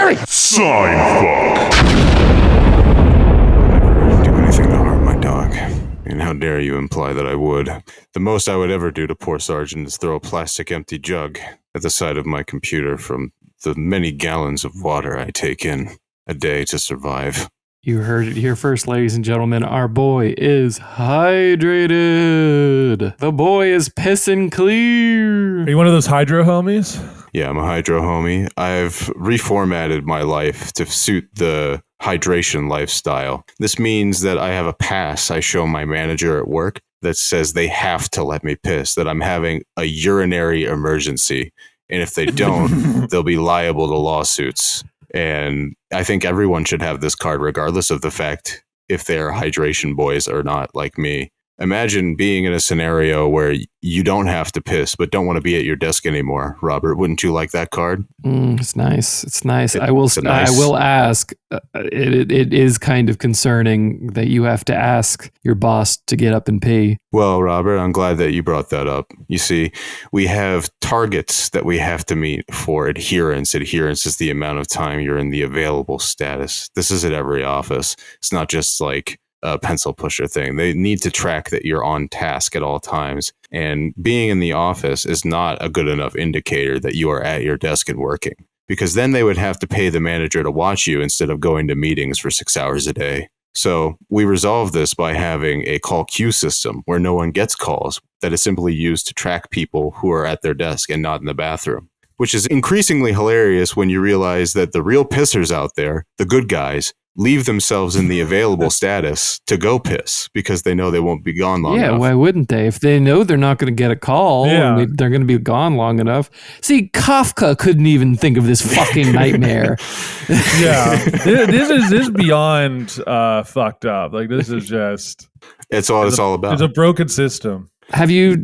Hey! Seinfuck. Never do anything to harm my dog. And how dare you imply that I would? The most I would ever do to poor Sergeant is throw a plastic empty jug at the side of my computer from the many gallons of water I take in a day to survive. You heard it here first, ladies and gentlemen. Our boy is hydrated. The boy is pissing clear. Are you one of those hydro homies? Yeah, I'm a hydro homie. I've reformatted my life to suit the hydration lifestyle. This means that I have a pass I show my manager at work that says they have to let me piss, that I'm having a urinary emergency. And if they don't, they'll be liable to lawsuits. And I think everyone should have this card, regardless of the fact if they're hydration boys or not, like me. Imagine being in a scenario where you don't have to piss, but don't want to be at your desk anymore. Robert, wouldn't you like that card? It's nice. It's nice. I will ask. It is kind of concerning that you have to ask your boss to get up and pee. Well, Robert, I'm glad that you brought that up. You see, we have targets that we have to meet for adherence. Adherence is the amount of time you're in the available status. This is at every office. It's not just like a pencil pusher thing. They need to track that you're on task at all times. And being in the office is not a good enough indicator that you are at your desk and working, because then they would have to pay the manager to watch you instead of going to meetings for 6 hours a day. So we resolve this by having a call queue system where no one gets calls, that is simply used to track people who are at their desk and not in the bathroom, which is increasingly hilarious when you realize that the real pissers out there, the good guys, leave themselves in the available status to go piss because they know they won't be gone long enough. Yeah, why wouldn't they? If they know they're not going to get a call, and they're going to be gone long enough. See, Kafka couldn't even think of this fucking nightmare. Yeah, this is beyond fucked up. Like, this is just... It's all about. It's a broken system. Have you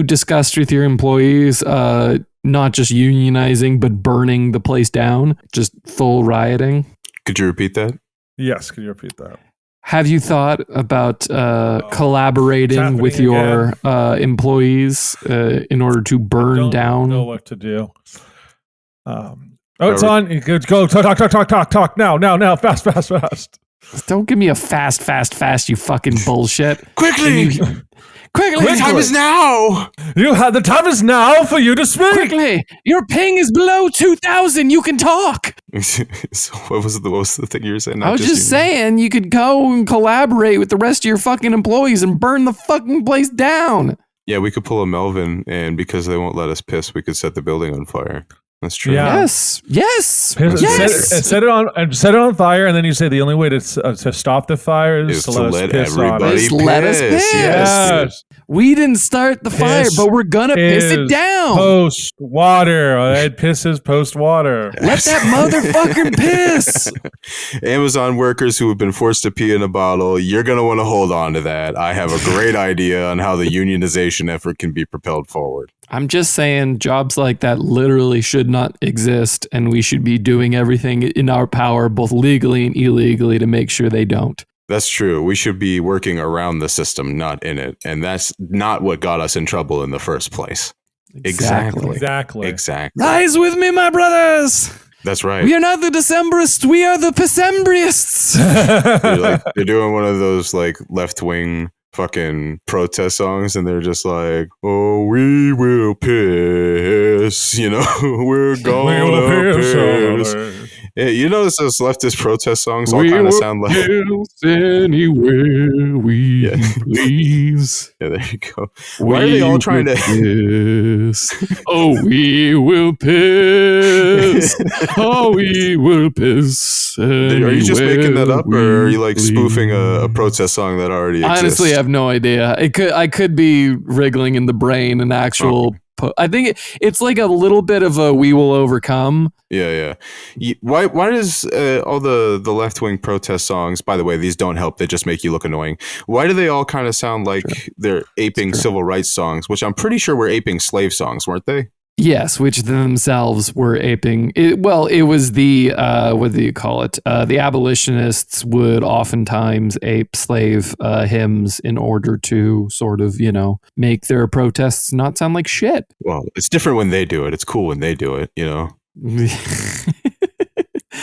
discussed with your employees not just unionizing, but burning the place down? Just full rioting? Could you repeat that? Yes, can you repeat that? Have you thought about collaborating with your employees in order to burn down? I don't know what to do. It's on. Go talk now, fast. Don't give me a fast, you fucking bullshit. Quickly! Quickly! The time is now! The time is now for you to speak! Quickly! Your ping is below 2,000. You can talk! So what was the thing you were saying? I was just saying you could go and collaborate with the rest of your fucking employees and burn the fucking place down. Yeah, we could pull a Melvin, and because they won't let us piss, we could set the building on fire. That's true. Yeah. Yes. Set it on fire, and then you say the only way to stop the fire is to let everybody piss. Let us piss. Yes. We didn't start the fire, but we're gonna piss it down. Post water. It pisses post water. Let that motherfucker piss. Amazon workers who have been forced to pee in a bottle, you're gonna want to hold on to that. I have a great idea on how the unionization effort can be propelled forward. I'm just saying jobs like that literally should not exist, and we should be doing everything in our power, both legally and illegally, to make sure they don't. That's true. We should be working around the system, not in it. And that's not what got us in trouble in the first place. Exactly. Rise with me, my brothers. That's right. We are not the Decemberists. We are the Pissembriists. They're doing one of those like left-wing fucking protest songs, and they're just like, oh, we will piss, we're gonna piss. Yeah, you notice those leftist protest songs all kind of sound like piss anywhere we please. Yeah, there you go. Why are they all trying to piss? Oh, we will piss. Oh, we will piss. Are you just making that up, or are you like spoofing a protest song that already exists? Honestly, I have no idea. I could be wriggling in the brain an actual. I think it's like a little bit of a "we will overcome." Yeah. Why does all the left-wing protest songs? By the way, these don't help; they just make you look annoying. Why do they all kind of sound like they're aping civil rights songs, which I'm pretty sure were aping slave songs, weren't they? Yes, which themselves were aping. It was the, what do you call it? The abolitionists would oftentimes ape slave hymns in order to sort of, make their protests not sound like shit. Well, it's different when they do it. It's cool when they do it,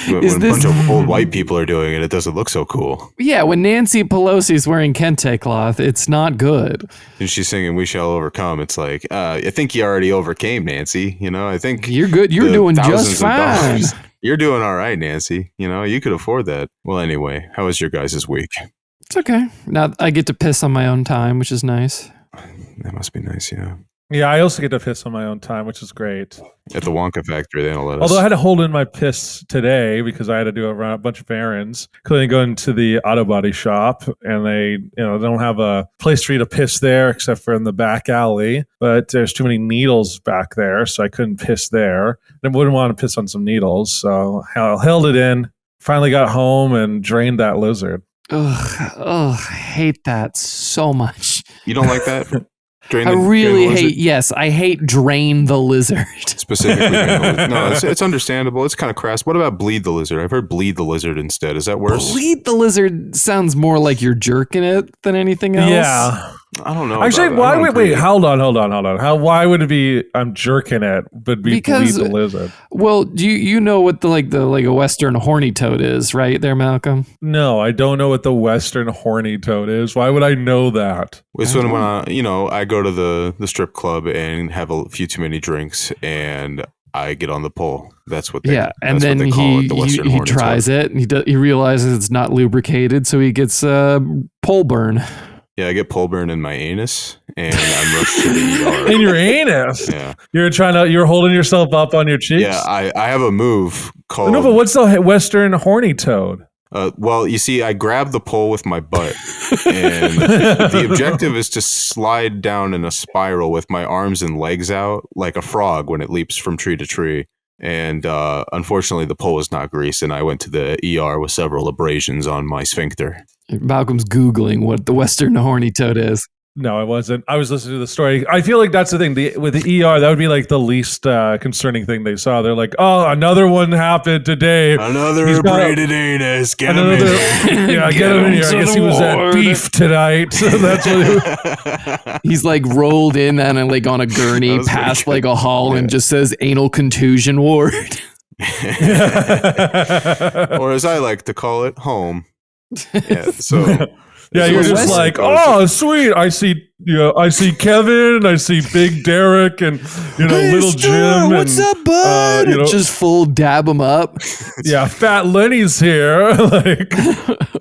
When a bunch of old white people are doing it, it doesn't look so cool. Yeah, when Nancy Pelosi's wearing kente cloth, it's not good. And she's singing "We Shall Overcome." It's like, I think you already overcame, Nancy. I think you're good. You're doing just fine. You're doing all right, Nancy. You could afford that. Well, anyway, how was your guys' week? It's okay. Now I get to piss on my own time, which is nice. That must be nice, yeah. Yeah, I also get to piss on my own time, which is great. At the Wonka factory, they don't let us. Although I had to hold in my piss today because I had to do a bunch of errands. Couldn't go into the auto body shop, and they don't have a place for you to piss there except for in the back alley. But there's too many needles back there, so I couldn't piss there. I wouldn't want to piss on some needles, so I held it in. Finally got home and drained that lizard. Ugh, I hate that so much. You don't like that? I hate drain the lizard. Specifically, no, it's understandable. It's kind of crass. What about bleed the lizard? I've heard bleed the lizard instead. Is that worse? Bleed the lizard sounds more like you're jerking it than anything else. Yeah. I don't know. Actually, wait, hold on. Why would it be I'm jerking it, but bleed the lizard? Well, do you know what the a Western horny toad is, right there, Malcolm? No, I don't know what the Western horny toad is. Why would I know that? It's when I go to the strip club and have a few too many drinks and I get on the pole. That's what they and then he tries it and he realizes it's not lubricated, so he gets pole burn. Yeah, I get pole burn in my anus, and I'm rushed to the ER. In your anus? Yeah. You're holding yourself up on your cheeks? Yeah, I have a move called... No, but what's the Western horny toad? Well, you see, I grab the pole with my butt, and the objective is to slide down in a spiral with my arms and legs out, like a frog when it leaps from tree to tree. And unfortunately, the pole was not greased, and I went to the ER with several abrasions on my sphincter. Malcolm's Googling what the Western horny toad is. No, I wasn't. I was listening to the story. I feel like that's the thing. With the ER, that would be like the least concerning thing they saw. They're like, oh, another one happened today. Another abraded anus. Get him in here. Yeah, get him in here. I guess he was at beef tonight. So that's what he's like rolled in and on a gurney past like a hall and just says anal contusion ward. Or as I like to call it, home. Yeah, so... Yeah, you're just like, oh, sweet. I see Kevin, I see Big Derek, and hey, Little Jim. What's up, bud? Just full dab them up. Yeah, Fat Lenny's here. Like,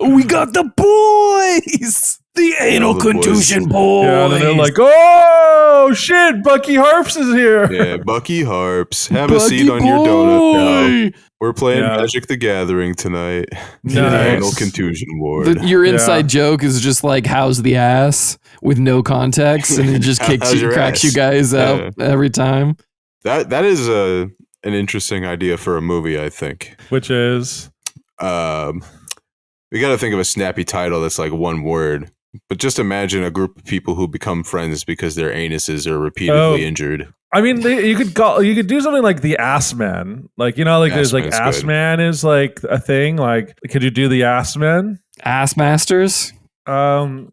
we got the boys. The anal contusion boys. Yeah, and they're like, oh shit, Bucky Harps is here. Yeah, Bucky Harps. Have a seat on your donut now. We're playing Magic the Gathering tonight. Nice. Anal contusion ward. Your inside joke is just like, how's the ass? With no context, and it just cracks you guys up every time. That is an interesting idea for a movie, I think. Which is? We got to think of a snappy title that's like one word. But just imagine a group of people who become friends because their anuses are repeatedly injured. I mean, you could do something like the Ass Man, like there's like Ass Man is like a thing. Like, could you do the Ass Man? Ass Masters. I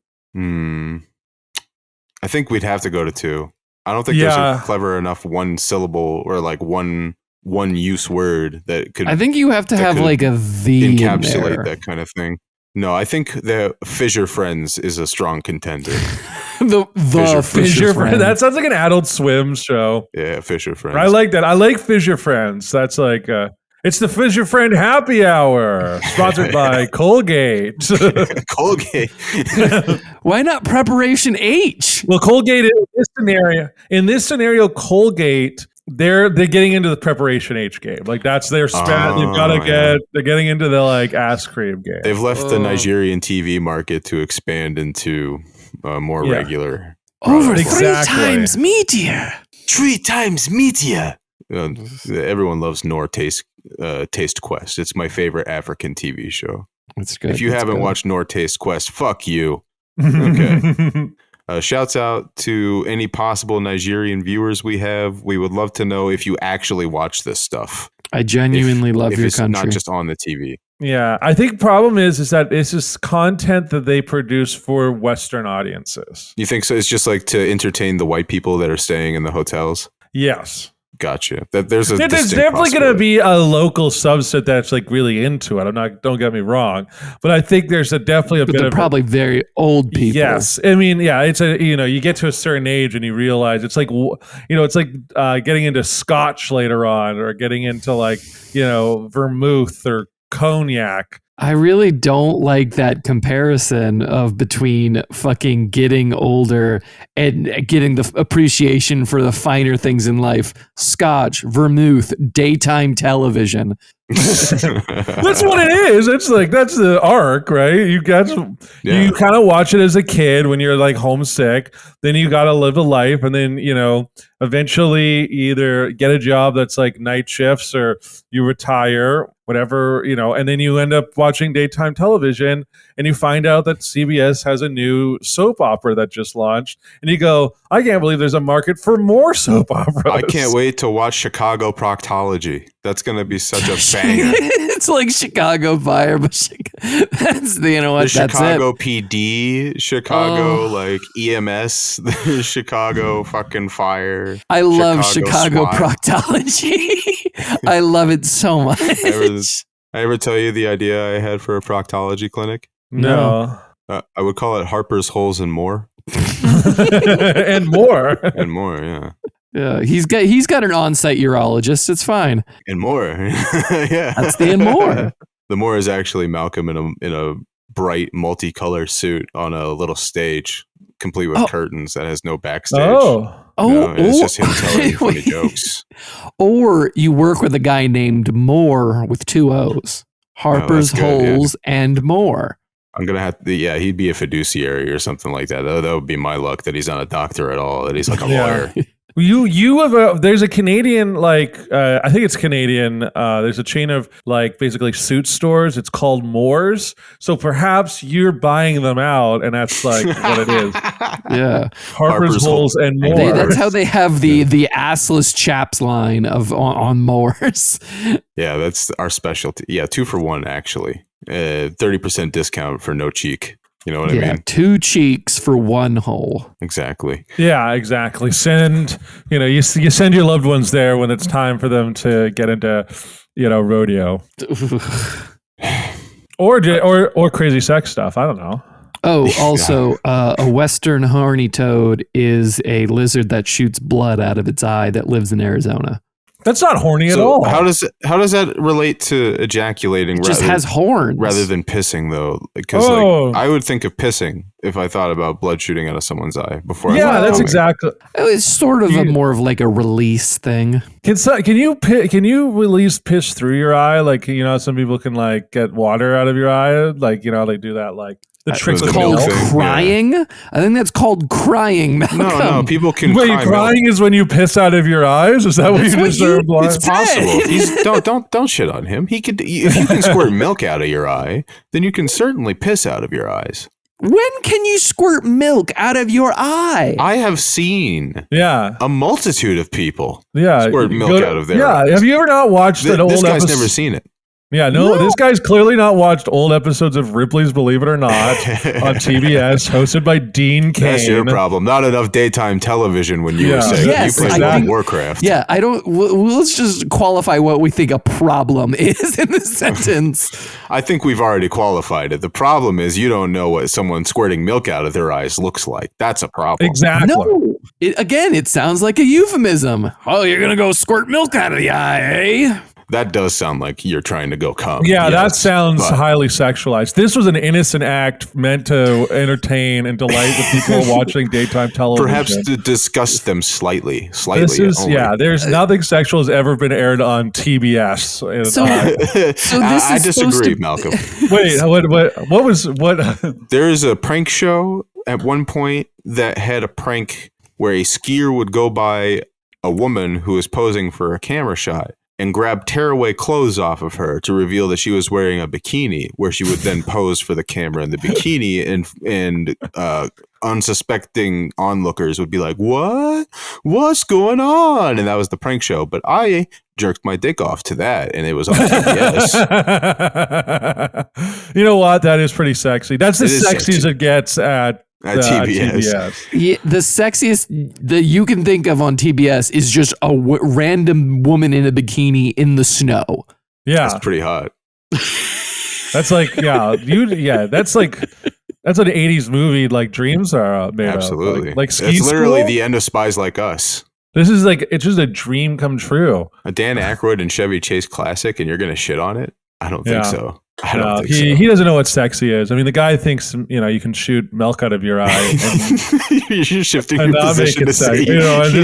think we'd have to go to 2. I don't think there's a clever enough one syllable or like one use word that could. I think you have to have like a V encapsulate that kind of thing. No, I think the Fissure Friends is a strong contender. the Fissure Friends. That sounds like an Adult Swim show. Yeah, Fissure Friends. I like that. I like Fissure Friends. That's like it's the Fissure Friend Happy Hour, sponsored by Colgate. Colgate. Why not Preparation H? Well, Colgate in this scenario, Colgate. They're getting into the Preparation H game. Like that's their spat. They're getting into the like ass cream game. They've left the Nigerian TV market to expand into more regular. Over 3 times meteor. 3 times meteor. Everyone loves Taste Quest. It's my favorite African TV show. It's good. If you haven't watched Taste Quest, fuck you. Okay. Shouts out to any possible Nigerian viewers we have. We would love to know if you actually watch this stuff. I genuinely love your country. Not just on the TV. Yeah, I think problem is that it's just content that they produce for Western audiences. You think so? It's just like to entertain the white people that are staying in the hotels? Yes. Gotcha. There's There's definitely going to be a local subset that's like really into it. Don't get me wrong, but I think there's definitely a But bit they're of probably very old people. Yes, I mean, yeah, it's you get to a certain age and you realize it's like it's like getting into scotch later on, or getting into like vermouth or cognac. I really don't like that comparison of between fucking getting older and getting the appreciation for the finer things in life. Scotch, vermouth, daytime television. That's what it is. It's like that's the arc, right? You kind of watch it as a kid when you're like homesick. Then you got to live a life, and then eventually either get a job that's like night shifts, or you retire, whatever, and then you end up watching daytime television, and you find out that CBS has a new soap opera that just launched, and you go, I can't believe there's a market for more soap operas. I can't wait to watch Chicago Proctology. That's going to be such a banger. It's like Chicago Fire, but that's the The Chicago it. PD, Chicago like EMS, the Chicago fucking fire. I love Chicago SWAT. Proctology. I love it so much. I ever tell you the idea I had for a proctology clinic? No. I would call it Harper's Holes and More. And more. And more, yeah. Yeah, he's got an on-site urologist. It's fine. And more. Yeah. That's the and more. The more is actually Malcolm in a bright multicolor suit on a little stage, complete with curtains that has no backstage. It's just him telling you funny jokes. Or you work with a guy named Moore with 2 O's. Harper's Holes and More. I'm gonna have to, he'd be a fiduciary or something like that. That would be my luck that he's not a doctor at all, that he's like a lawyer. You have there's a Canadian, like I think it's Canadian, there's a chain of like basically suit stores. It's called Moore's. So perhaps you're buying them out, and that's like what it is. Yeah. Harper's Holes and More. That's how they have the assless chaps line on Moore's. Yeah, that's our specialty. Yeah, 2 for 1 actually. 30% discount for no cheek. You know what I mean? 2 cheeks for 1 hole. Exactly. Yeah, exactly. Send, you send your loved ones there when it's time for them to get into, rodeo. or crazy sex stuff. I don't know. Oh, also, a western horny toad is a lizard that shoots blood out of its eye that lives in Arizona. That's not horny at all. How does that relate to ejaculating? It just has horns rather than pissing, though. Because I would think of pissing if I thought about blood shooting out of someone's eye before. Yeah, that's exactly. It's sort of more of like a release thing. Can you release piss through your eye? Like some people can like get water out of your eye. Like they do that. Like the trick is called crying. Yeah. I think that's called crying, Malcolm. No, people can. Wait, crying is when you piss out of your eyes? Is that what you deserve? It's possible. Don't shit on him. He could. If you can squirt milk out of your eye, then you can certainly piss out of your eyes. When can you squirt milk out of your eye? I have seen a multitude of people squirt milk out of their eyes. Have you ever not watched that old episode? This guy's never seen it. Yeah, no, this guy's clearly not watched old episodes of Ripley's Believe It or Not on TBS, hosted by Dean Cain. That's your problem. Not enough daytime television when you were saying you played World of Warcraft. Yeah, I don't. Let's just qualify what we think a problem is in this sentence. I think we've already qualified it. The problem is you don't know what someone squirting milk out of their eyes looks like. That's a problem. Exactly. No. It sounds like a euphemism. Oh, you're going to go squirt milk out of the eye, eh? That does sound like you're trying to go cum. Yeah, that sounds highly sexualized. This was an innocent act meant to entertain and delight the people watching daytime television. Perhaps to disgust them slightly. This is, there's nothing sexual has ever been aired on TBS. I disagree, Malcolm. Wait, what? There is a prank show at one point that had a prank where a skier would go by a woman who was posing for a camera shot and grab tearaway clothes off of her to reveal that she was wearing a bikini, where she would then pose for the camera in the bikini, and unsuspecting onlookers would be like, what's going on? And that was the prank show. But I jerked my dick off to that, and it was on TBS. You know what? That is pretty sexy. That's as sexy as it gets at At TBS. Yeah, the sexiest that you can think of on TBS is just a random woman in a bikini in the snow. Yeah, That's pretty hot. that's like that's like that's an 80s movie like dreams are made Absolutely. of. Like Ski it's literally School? the end of Spies Like Us. This is like it's just a dream come true. A Dan Aykroyd and Chevy Chase classic, and you're going to shit on it? I don't think so. I don't think so. He doesn't know what sexy is. I mean, the guy thinks you can shoot milk out of your eye. And, You're shifting and your not make position it to sexy,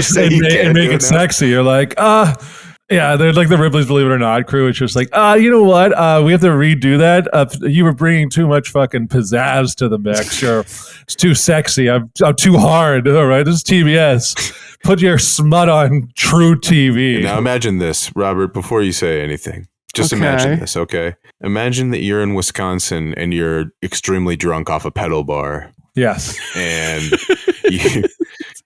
say and make it sexy. You're like, yeah, they're like the Ripley's Believe It or Not crew. It's just like, you know what? We have to redo that. You were bringing too much fucking pizzazz to the mix. It's too sexy. I'm too hard. All right, this is TBS. Put your smut on true TV. Now imagine this, Robert, before you say anything. Just imagine this, okay? Imagine that you're in Wisconsin and you're extremely drunk off a pedal bar. Yes. And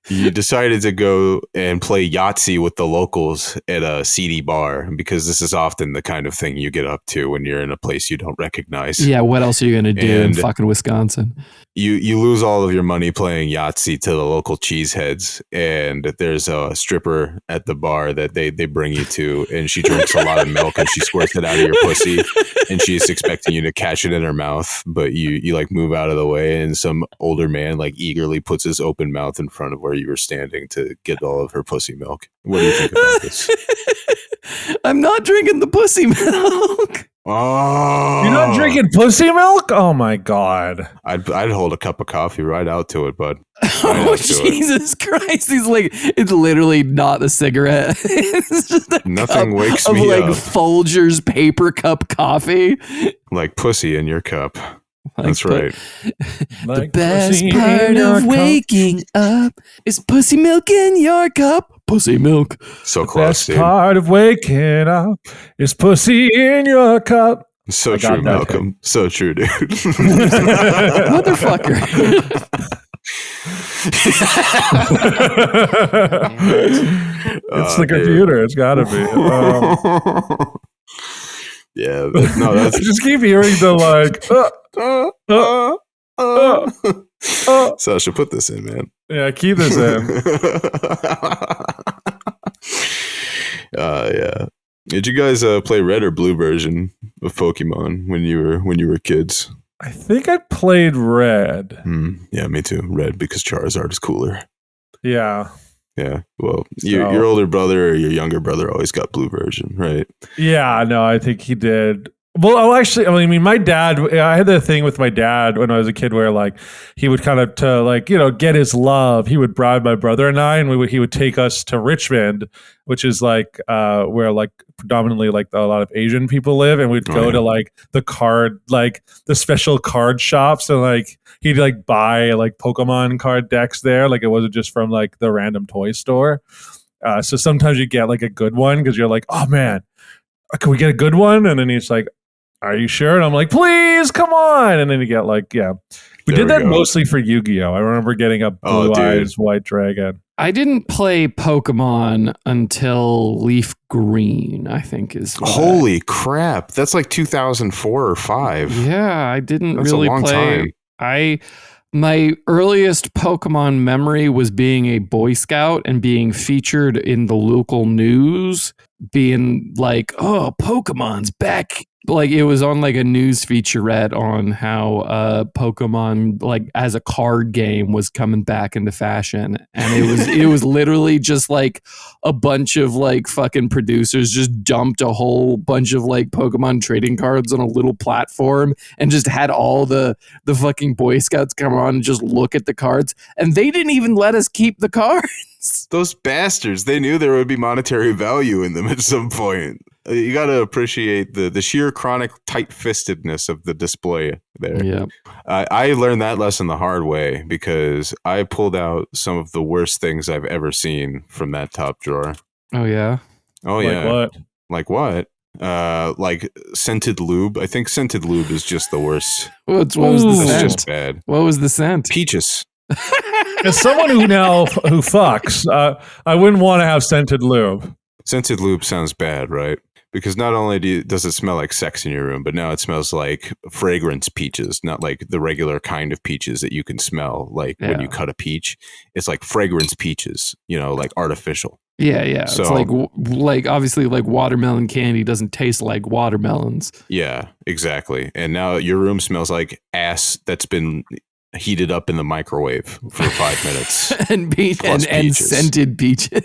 you decided to go and play Yahtzee with the locals at a seedy bar, because this is often the kind of thing you get up to when you're in a place you don't recognize. Yeah, what else are you going to do in fucking Wisconsin? You lose all of your money playing Yahtzee to the local cheeseheads, and there's a stripper at the bar that they bring you to, and she drinks a lot of milk and she squirts it out of your pussy, and she's expecting you to catch it in her mouth, but you like move out of the way, and some older man like eagerly puts his open mouth in front of where you were standing to get all of her pussy milk. What do you think about this? I'm not drinking the pussy milk. Oh, you're not drinking pussy milk? Oh my god! I'd hold a cup of coffee right out to it, bud. Oh Jesus Christ! He's like, it's literally not a cigarette. It's just a nothing cup wakes of me like up Folgers paper cup coffee, like pussy in your cup. That's right. The best part of waking up is pussy milk in your cup. Pussy milk. So close, dude. The best part of waking up is pussy in your cup. So true, Malcolm. Too. So true, dude. Motherfucker. It's the computer. It's got to be. Yeah, no, that's just keep hearing the like. Sasha, put this in, man. Yeah, keep this in. Yeah. Did you guys play red or blue version of Pokemon when you were kids? I think I played red. Yeah, me too. Red, because Charizard is cooler. Yeah. Yeah. Well, your older brother or your younger brother always got blue version, right? Yeah, no, I think he did. Well, actually, I mean, my dad, I had the thing with my dad when I was a kid where like he would kind of to like, get his love. He would bribe my brother and I, and he would take us to Richmond, which is like where like predominantly like a lot of Asian people live. And we'd go to like the special card shops, and like he'd like buy like Pokemon card decks there. Like it wasn't just from like the random toy store. So sometimes you get like a good one because you're like, oh man, can we get a good one? And then he's like, are you sure? And I'm like, please, come on. And then you get like, yeah. We did that mostly for Yu-Gi-Oh! I remember getting a Blue Eyes White Dragon. I didn't play Pokemon until Leaf Green, I think is. Holy crap. That's like 2004 or 5. Yeah, I didn't That's really a long play. time. My earliest Pokemon memory was being a Boy Scout and being featured in the local news, being like, oh, Pokemon's back. Like it was on like a news featurette on how Pokemon like as a card game was coming back into fashion, and it was literally just like a bunch of like fucking producers just dumped a whole bunch of like Pokemon trading cards on a little platform and just had all the fucking Boy Scouts come on and just look at the cards, and they didn't even let us keep the cards. Those bastards, they knew there would be monetary value in them at some point. You got to appreciate the sheer chronic tight-fistedness of the display there. Yeah, I learned that lesson the hard way because I pulled out some of the worst things I've ever seen from that top drawer. Oh yeah. Oh like yeah. What? Like what? Like scented lube. I think scented lube is just the worst. What was the It's scent? just bad. What was the scent? Peaches. As someone who fucks, I wouldn't want to have scented lube. Scented lube sounds bad, right? Because not only does it smell like sex in your room, but now it smells like fragrance peaches, not like the regular kind of peaches that you can smell. Like when you cut a peach, it's like fragrance peaches, like artificial. Yeah. So, it's like obviously like watermelon candy doesn't taste like watermelons. Yeah, exactly. And now your room smells like ass that's been heated up in the microwave for 5 minutes. and scented peaches.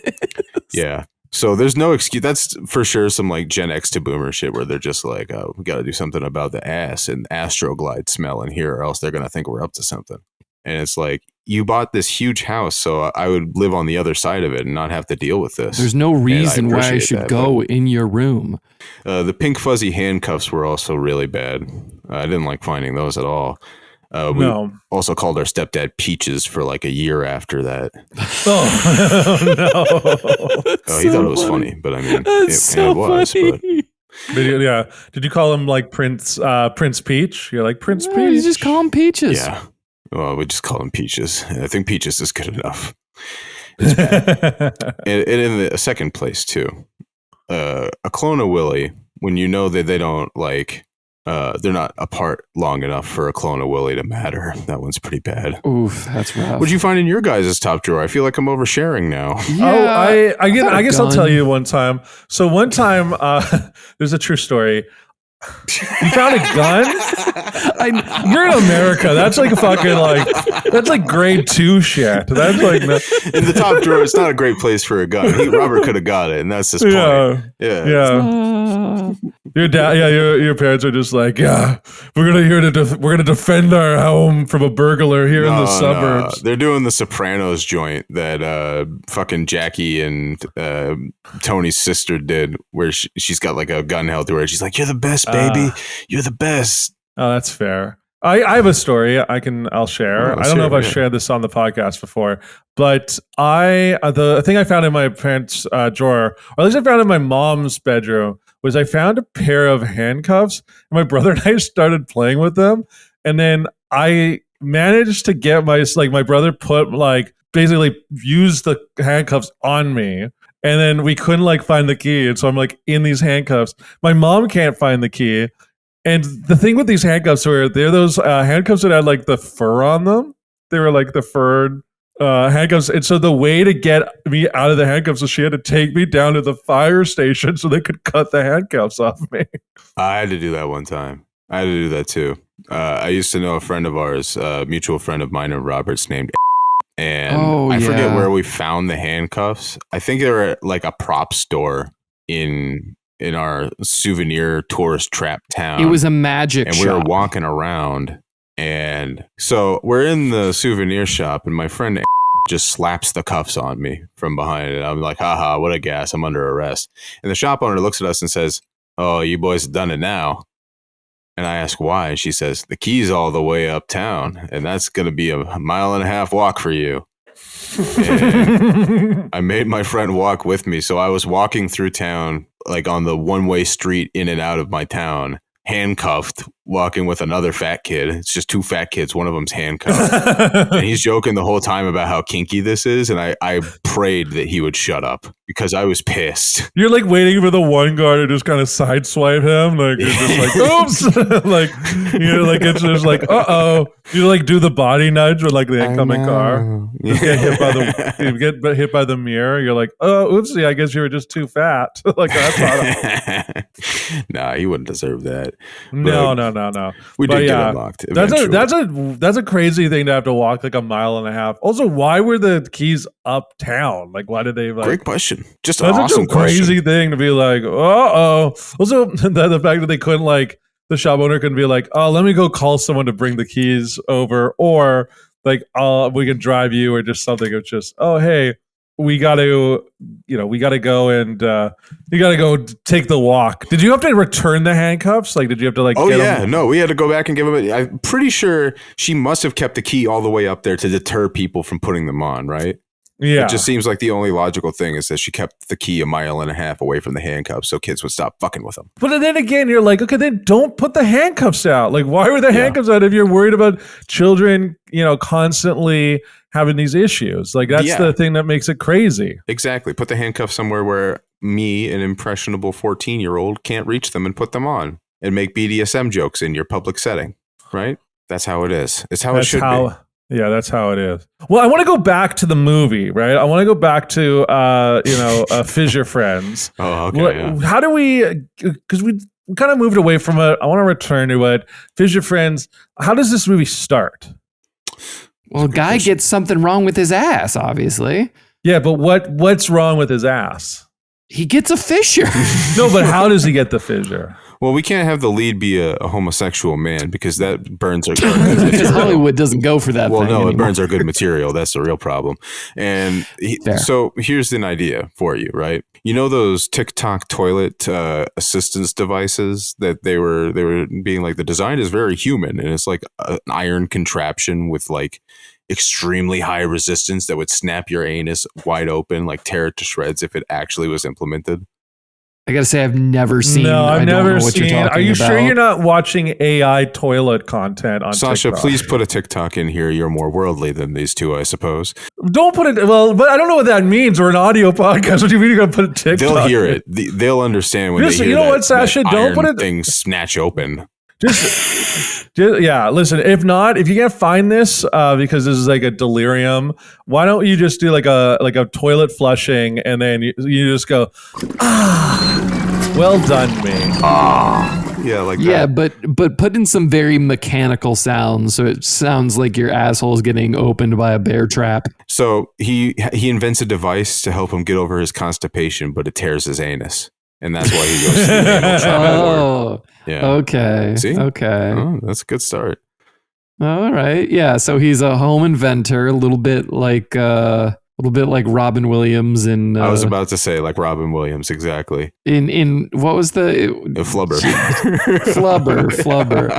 Yeah. So there's no excuse. That's for sure some like Gen X to boomer shit where they're just like, oh, we got to do something about the ass and Astroglide smell in here or else they're going to think we're up to something. And it's like, you bought this huge house, so I would live on the other side of it and not have to deal with this. There's no reason why I should go in your room. The pink fuzzy handcuffs were also really bad. I didn't like finding those at all. We also called our stepdad Peaches for like a year after that. Oh, no. He thought it was funny, but I mean, it was. But yeah. Did you call him like Prince Peach? You're like Prince Peach. You just call him Peaches. Yeah. Well, we just call him Peaches. I think Peaches is good enough. It's bad. and in the second place too, a clone of Willie. When you know that they don't like. They're not apart long enough for a clone of Willie to matter. That one's pretty bad. Oof, that's rough. What'd you find in your guys' top drawer? I feel like I'm oversharing now. Yeah, I guess I'll tell you one time. So one time, there's a true story. You found a gun? You're in America. That's like that's like grade 2 shit. That's like in the top drawer. It's not a great place for a gun. Robert could have got it, and that's his point. Yeah. Your dad, your parents are just like, we're gonna defend our home from a burglar here in the suburbs. No. They're doing the Sopranos joint that fucking Jackie and Tony's sister did, where she's got like a gun held to her. She's like, "You're the best, baby. You're the best." Oh, that's fair. I have a story I'll share. I don't know if I've shared this on the podcast before, but the thing I found in my parents' drawer, or at least I found in my mom's bedroom, was I found a pair of handcuffs, and my brother and I started playing with them, and then I managed to get my brother put basically use the handcuffs on me. And then we couldn't find the key. And so I'm in these handcuffs. My mom can't find the key. And the thing with these handcuffs they're those handcuffs that had the fur on them. They were the furred handcuffs. And so the way to get me out of the handcuffs was she had to take me down to the fire station so they could cut the handcuffs off me. I had to do that one time. I had to do that too. I used to know a friend of ours, a mutual friend of mine and Robert's, named and I forget where we found the handcuffs. I think they were at a prop store in our souvenir tourist trap town. It was a magic shop. And we were walking around. And so we're in the souvenir shop and my friend just slaps the cuffs on me from behind it. I'm like, haha, what a gas. I'm under arrest. And the shop owner looks at us and says, "Oh, you boys have done it now." And I ask why. And she says, "The key's all the way uptown, and that's going to be a 1.5 mile walk for you." And I made my friend walk with me. So I was walking through town, on the one-way street in and out of my town, handcuffed, walking with another fat kid. It's just 2 fat kids. One of them's handcuffed. And he's joking the whole time about how kinky this is. And I prayed that he would shut up because I was pissed. You're waiting for the one guard to just kind of sideswipe him. You're just oops. It's just uh-oh. You do the body nudge with the incoming car. You get hit by the mirror. You're oh, oopsie, I guess you were just too fat. That's not Nah, he wouldn't deserve that. No. We did get unlocked. That's a crazy thing to have to walk 1.5 miles. Also, why were the keys uptown? Why did they Great question. Just that's an awesome such a crazy thing to be uh-oh. Also, the fact that they couldn't the shop owner couldn't be oh, let me go call someone to bring the keys over, or we can drive you, or just something. It's just, oh, hey, we got to go and you got to go take the walk. Did you have to return the handcuffs? Did you have to Oh get yeah, them? No, we had to go back and give them. I'm pretty sure she must have kept the key all the way up there to deter people from putting them on, right? Yeah. It just seems like the only logical thing is that she kept the key 1.5 miles away from the handcuffs so kids would stop fucking with them. But then again, you're okay, then don't put the handcuffs out. Why were the handcuffs out if you're worried about children, constantly having these issues? That's the thing that makes it crazy. Exactly. Put the handcuffs somewhere where me, an impressionable 14-year-old, can't reach them and put them on and make BDSM jokes in your public setting, right? That's how it is. It's how it should be. Yeah, that's how it is. Well, I want to go back to the movie, right? I want to go back to, Fissure Friends. Oh, okay. How do we, because we kind of moved away from it. I want to return to it. Fissure Friends, how does this movie start? Well, guy gets something wrong with his ass, obviously. Yeah, but what's wrong with his ass? He gets a fissure. No, but how does he get the fissure? Well, we can't have the lead be a homosexual man because that burns our because Hollywood doesn't go for that. Well, thing no, anymore. it burns our good material. That's the real problem. And so here's an idea for you, right? You know those TikTok toilet assistance devices that they were being like, the design is very human, and it's like an iron contraption with like extremely high resistance that would snap your anus wide open, like tear it to shreds if it actually was implemented. I gotta say, I've never seen. No, I've never what seen. You're Are you about. sure you're not watching AI toilet content on Sasha, TikTok? please put a TikTok in here. You're more worldly than these two, I suppose. Don't put it. Well, but I don't know what that means. We're an audio podcast. What do you mean you're gonna put a TikTok? They'll hear it. They'll understand when they hear you know what, Sasha? that Don't put iron it. thing snatch open. Just yeah. Listen, if you can't find this because this is like a delirium, why don't you just do like a toilet flushing and then you just go, well done, me. Yeah, like Yeah, that. but put in some very mechanical sounds, so it sounds like your asshole is getting opened by a bear trap. So he invents a device to help him get over his constipation, but it tears his anus, and that's why he goes to the anal trauma ward. Oh, Yeah. okay. See? Okay. Oh, that's a good start. All right. Yeah. So he's a home inventor, a little bit like Robin Williams in. I was about to say like Robin Williams, exactly. In what was the Flubber. Flubber.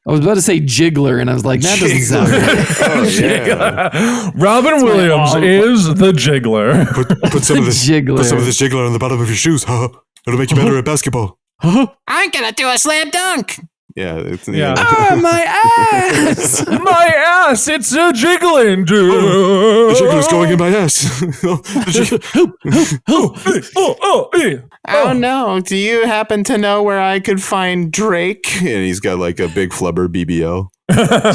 I was about to say Jiggler, and I was like, that doesn't sound right. Oh, yeah. Robin Williams is the Jiggler. Put some of this Jiggler. Put some of this jiggler on the bottom of your shoes, huh? It'll make you better at basketball. I'm gonna do a slam dunk. Yeah, it's Yeah. Ah, my ass! My ass, it's a jiggling, dude. The jiggler's going in my ass. Oh no! Do you happen to know where I could find Drake? And he's got like a big flubber BBL.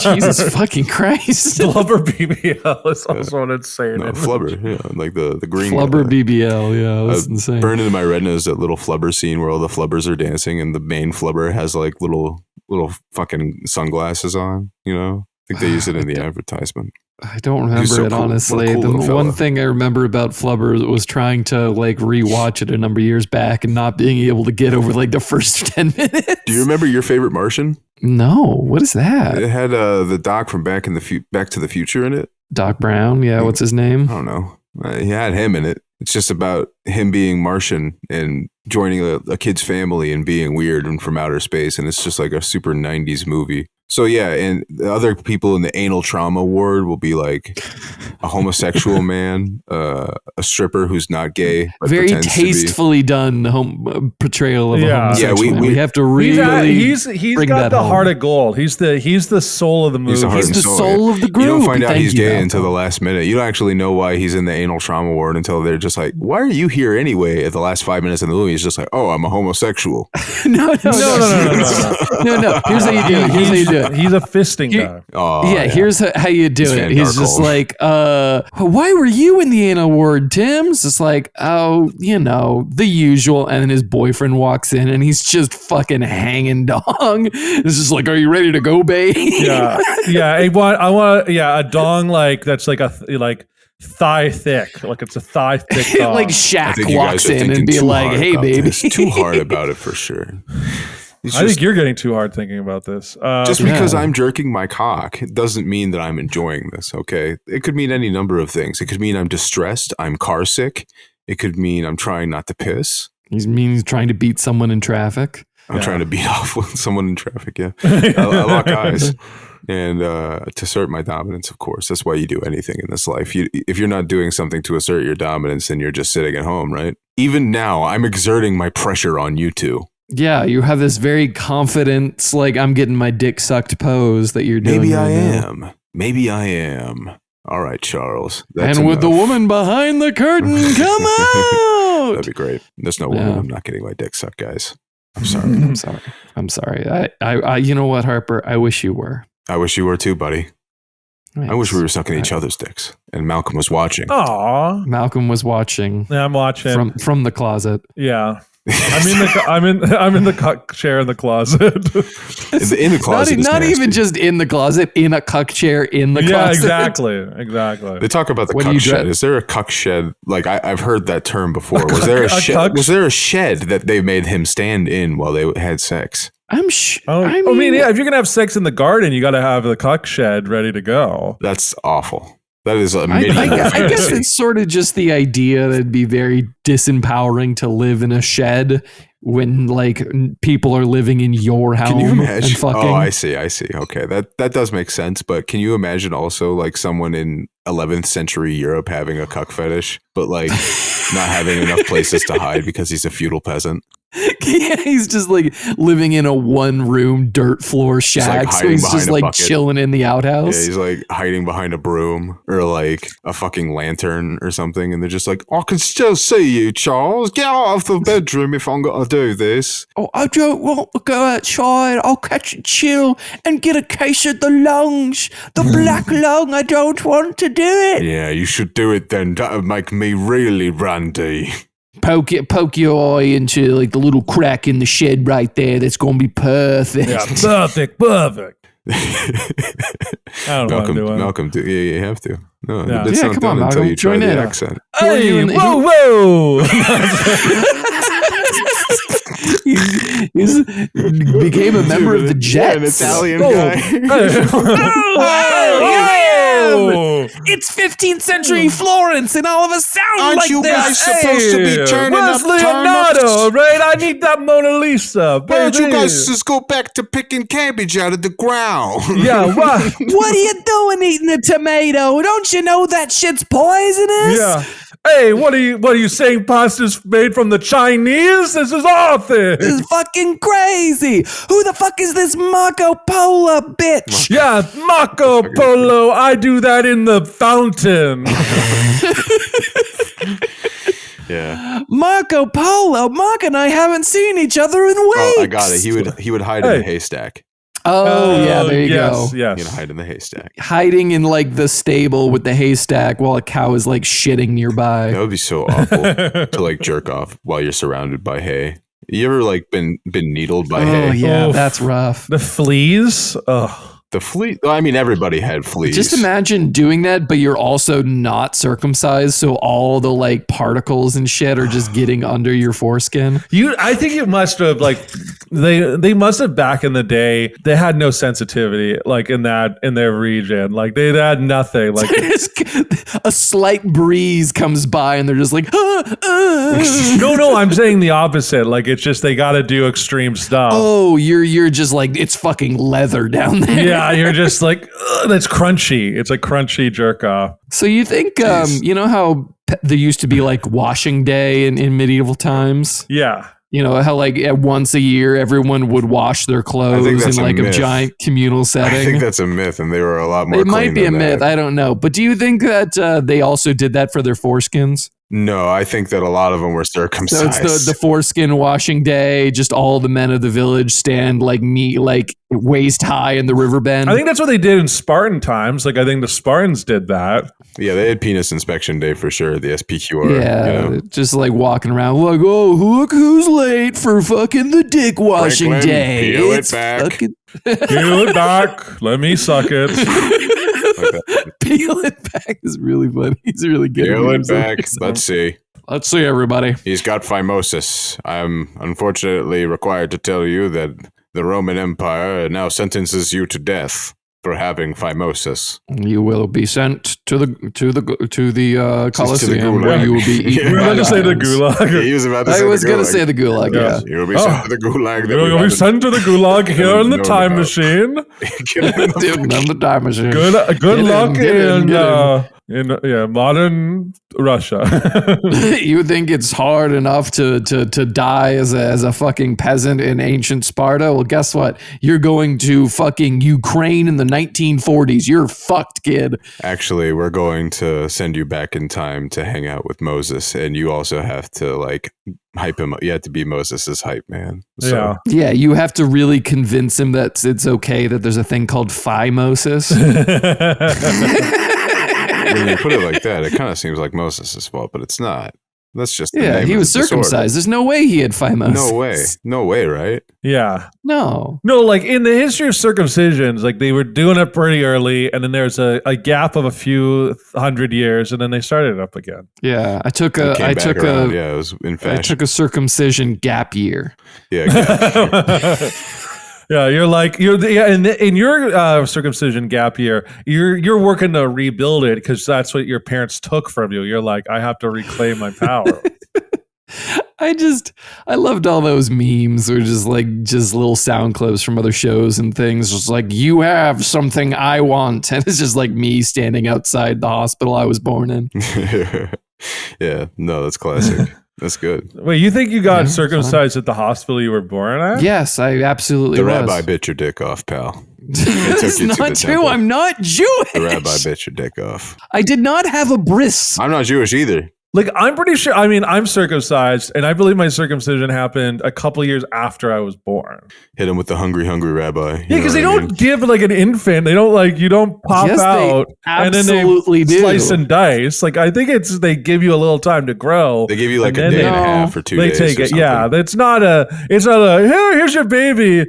Jesus fucking Christ! Flubber BBL is also an insane. No, flubber, yeah, like the green Flubber guy. BBL, yeah, that's insane. Burned into my retina is that little flubber scene where all the flubbers are dancing and the main flubber has like little fucking sunglasses on, you know? I think they use it in the advertisement. I don't remember so it, cool. honestly. What a cool The little one fella. thing I remember about Flubber was trying to like rewatch it a number of years back and not being able to get over like the first 10 minutes. Do you remember Your Favorite Martian? No, what is that? It had the doc from Back to the Future in it. Doc Brown, yeah, what's his name? I don't know. He had him in it. It's just about him being Martian and joining a kid's family and being weird and from outer space. And it's just like a super 90s movie. So yeah, and the other people in the anal trauma ward will be like a homosexual man, a stripper who's not gay, but Very pretends to be. tastefully done portrayal of a Yeah. homosexual. Yeah, we have to really he's bring got that the home. heart of gold. He's the soul of the movie. He's the heart He's and the soul, soul of the group. You don't find out Thank he's you, gay Malcolm. until the last minute. You don't actually know why he's in the anal trauma ward until they're just like, "Why are you here anyway?" At the last 5 minutes of the movie, he's just like, "Oh, I'm a homosexual." No. Here's how you do it. Here's how you do it. He's a fisting He- guy. Oh, Yeah, here's how you do He's it. Van He's just Darkhold. like, why were you in the anal ward, Tim? It's just like, oh, you know, the usual. And then his boyfriend walks in and he's just fucking hanging dong. It's just like, are you ready to go, babe? Yeah, yeah. I want a dong like that's like thigh thick, like it's a thigh thick dong. Like I Shaq think you guys walks are in thinking and be too like, hard hey, about baby. this. Too hard about it for sure. It's I think you're getting too hard thinking about this. just because Yeah. I'm jerking my cock doesn't mean that I'm enjoying this, okay? It could mean any number of things. It could mean I'm distressed, I'm car sick. It could mean I'm trying not to piss. He's trying to beat someone in traffic. I'm trying to beat off with someone in traffic, yeah. I lock eyes. And to assert my dominance, of course. That's why you do anything in this life. If you're not doing something to assert your dominance, then you're just sitting at home, right? Even now, I'm exerting my pressure on you two. Yeah, you have this very confident, like, I'm getting my dick sucked pose that you're doing. Maybe I right now. am. Maybe I am. All right, Charles. That's And with the enough. woman behind the curtain, come out. That'd be great. There's no way I'm not getting my dick sucked, guys. I'm sorry. I'm sorry. I you know what, Harper? I wish you were. I wish you were too, buddy. Thanks. I wish we were sucking each other's dicks, and Malcolm was watching. Aw. Malcolm was watching. Yeah, I'm watching. From the closet. Yeah. I'm in the cuck chair in the closet. in the closet. Not even just in the closet, in a cuck chair in the closet. Yeah, exactly. They talk about the What cuck do you shed. dread? Is there a cuck shed? Like I've heard that term before. Was there a shed? Was there a shed that they made him stand in while they had sex? I mean, yeah, if you're gonna have sex in the garden, you got to have the cuck shed ready to go. That's awful. That is a I medieval guess fantasy. it's sort of just the idea that it'd be very disempowering to live in a shed when like people are living in your home. Can you imagine? And fucking. Oh, I see. Okay, that does make sense. But can you imagine also like someone in 11th century Europe having a cuck fetish, but like not having enough places to hide because he's a feudal peasant? Yeah, he's just like living in a one-room dirt floor shack, like so he's hiding just behind a like bucket. chilling in the outhouse. Yeah, he's like hiding behind a broom or like a fucking lantern or something, and they're just like, "I can still see you, Charles. Get out of the bedroom if I'm gonna do this." Oh, I don't want to go outside. I'll catch a chill and get a case of the lungs, the black lung. I don't want to do it. Yeah, you should do it then. That would make me really randy. Poke your eye into like the little crack in the shed right there. That's gonna be perfect. Yeah, perfect. I don't know what I'm doing. Malcolm, yeah, you have to. No, Yeah. it's not Come done on, until Malcolm, you try join the in. accent. Hey, whoa! He's became a member of the Jets. Yeah, an Italian guy. It's 15th century Florence, and all of us sound Aren't like you this. guys supposed to be turning Where's up Leonardo, turnips? right? I need that Mona Lisa, Why don't you baby. guys just go back to picking cabbage out of the ground? Yeah, what? What are you doing eating a tomato? Don't you know that shit's poisonous? Yeah. Hey, what are you saying? Pasta's made from the Chinese? This is awful. This is fucking crazy. Who the fuck is this Marco Polo bitch? Yeah, Marco Polo. I do that in the fountain. Yeah. Marco Polo. Mark and I haven't seen each other in weeks. Oh, I got it. He would hide in the haystack. Oh, yeah, there you yes, go. Yes. You know, hide in the haystack. Hiding in like the stable with the haystack while a cow is like shitting nearby. That would be so awful to like jerk off while you're surrounded by hay. You ever like been needled by Oh, hay? yeah, Oof. that's rough. The fleas? Ugh. The flea. I mean, everybody had fleas. Just imagine doing that, but you're also not circumcised, so all the like particles and shit are just getting under your foreskin. I think it must have like they must have back in the day they had no sensitivity like in their region, like they had nothing like A slight breeze comes by and they're just like, no, I'm saying the opposite, like it's just they got to do extreme stuff. oh, you're just like, it's fucking leather down there. Yeah, you're just like, ugh, that's crunchy. It's a crunchy jerk off. So you think, you know how there used to be like washing day in medieval times? Yeah. You know, how like once a year everyone would wash their clothes that's in a like a myth. giant communal setting? I think that's a myth, and they were a lot more. It might clean be a than myth. that. I don't know. But do you think that they also did that for their foreskins? No, I think that a lot of them were So circumcised. it's the foreskin washing day. Just all the men of the village stand like waist high in the river bend. I think that's what they did in Spartan times. Like I think the Spartans did that. Yeah, they had penis inspection day for sure. The SPQR. yeah, You know? just like walking around like, oh, look who's late for fucking the dick washing Franklin, day. peel it It's back. fucking Peel it back. Let me suck it. Like that. peel it back is really funny. He's really good. Peel at it back. himself. Let's see. Let's see, everybody. He's got phimosis. I'm unfortunately required to tell you that the Roman Empire now sentences you to death for having phimosis. You will be sent to the Colosseum gulag. where you will be eaten. Yeah. We're by going to say the lions. gulag. He was about to say I was the going to gulag. say the gulag. Yeah. Yeah. You'll be sent to the gulag. that we You'll be haven't sent to the gulag here in the known time about. machine. Dude, I'm the time machine. Good Get in, luck get in, in modern Russia. You think it's hard enough to die as a fucking peasant in ancient Sparta? Well, guess what? You're going to fucking Ukraine in the 1940s. You're fucked, kid. Actually, we're going to send you back in time to hang out with Moses, and you also have to like hype him up. You have to be Moses's hype man. So, Yeah, you have to really convince him that it's okay that there's a thing called phimosis. when you put it like that, it kind of seems like Moses' fault, but it's not. That's just the name he of was the disorder. circumcised. There's no way he had phimosis. No way, right? Yeah. No. No, like in the history of circumcisions, like they were doing it pretty early, and then there's a gap of a few hundred years, and then they started it up again. Yeah, It was in fashion. I took a circumcision gap year. Yeah, gap. Yeah, in your circumcision gap year, you're working to rebuild it because that's what your parents took from you. You're like, I have to reclaim my power. I loved all those memes or just little sound clips from other shows and things. Just like, you have something I want. And it's just like me standing outside the hospital I was born in. Yeah, no, that's classic. That's good. Wait, you think you got circumcised at the hospital you were born at? Yes, I absolutely was. The rabbi bit your dick off, pal. That's not true. Temple. I'm not Jewish. The rabbi bit your dick off. I did not have a bris. I'm not Jewish either. Like, I'm pretty sure, I mean, I'm circumcised, and I believe my circumcision happened a couple years after I was born. Hit him with the hungry rabbi. Yeah, because they don't give, like, an infant. They don't, like, you don't pop out, and then they slice and dice. Like, I think they give you a little time to grow. They give you, like, a day and a half or 2 days. They take it, yeah. It's not a, here's your baby.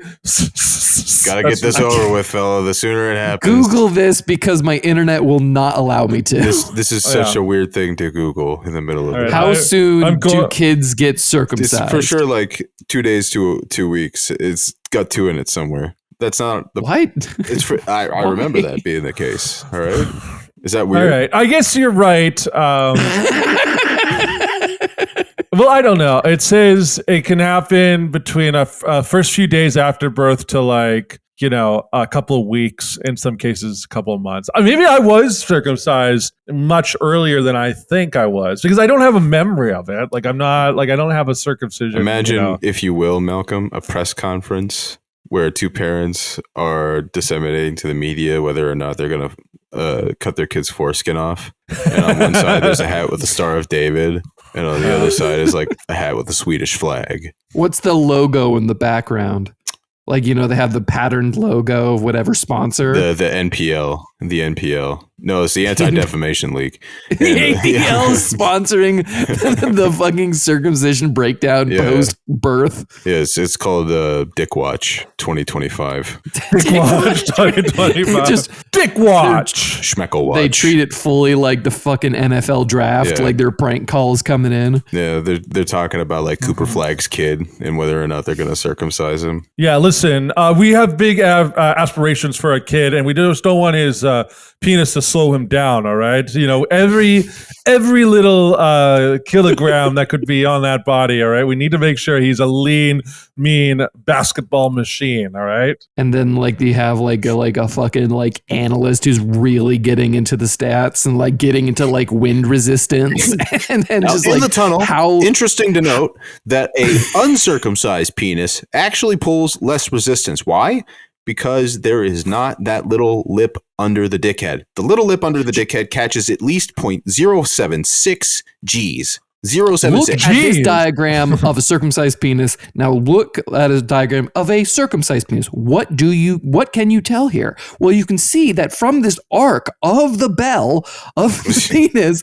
Gotta get this over with, fella. The sooner it happens. Google this because my internet will not allow me to. This is such a weird thing to Google in the middle of it. How soon do kids get circumcised? It's for sure like 2 days to 2 weeks. It's got 2 in it somewhere. That's not the what? It's for I remember that being the case. All right. Is that weird? All right. I guess you're right. Well, I don't know. It says it can happen between a first few days after birth to like, a couple of weeks, in some cases, a couple of months. Maybe I was circumcised much earlier than I think I was because I don't have a memory of it. Like I don't have a circumcision. Imagine, if you will, Malcolm, a press conference where 2 parents are disseminating to the media whether or not they're going to cut their kid's foreskin off. And on one side, there's a hat with the Star of David. And on the other side is like a hat with the Swedish flag. What's the logo in the background? Like, they have the patterned logo of whatever sponsor. The NPL. The NPL. No, it's the Anti-Defamation League. The ADL sponsoring the fucking circumcision breakdown post-birth. Yeah, it's called Dick Watch 2025. Dick Watch 2025. Just Dick Watch. Schmeckle Watch. They treat it fully like the fucking NFL draft, like their prank calls coming in. Yeah, they're talking about like Cooper Flagg's kid and whether or not they're going to circumcise him. Yeah, listen, we have big aspirations for a kid, and we just don't want his penis to slow him down. All right, every little kilogram that could be on that body. All right, we need to make sure he's a lean, mean basketball machine. All right, and then like they have like a fucking like analyst who's really getting into the stats and like getting into like wind resistance and then now, just in like the tunnel. How interesting to note that a uncircumcised penis actually pulls less resistance. Why? Because there is not that little lip under the dickhead. The little lip under the dickhead catches at least 0.076 Gs. 0.76. Look at this diagram of a circumcised penis. Now look at a diagram of a circumcised penis. What can you tell here? Well, you can see that from this arc of the bell of the penis,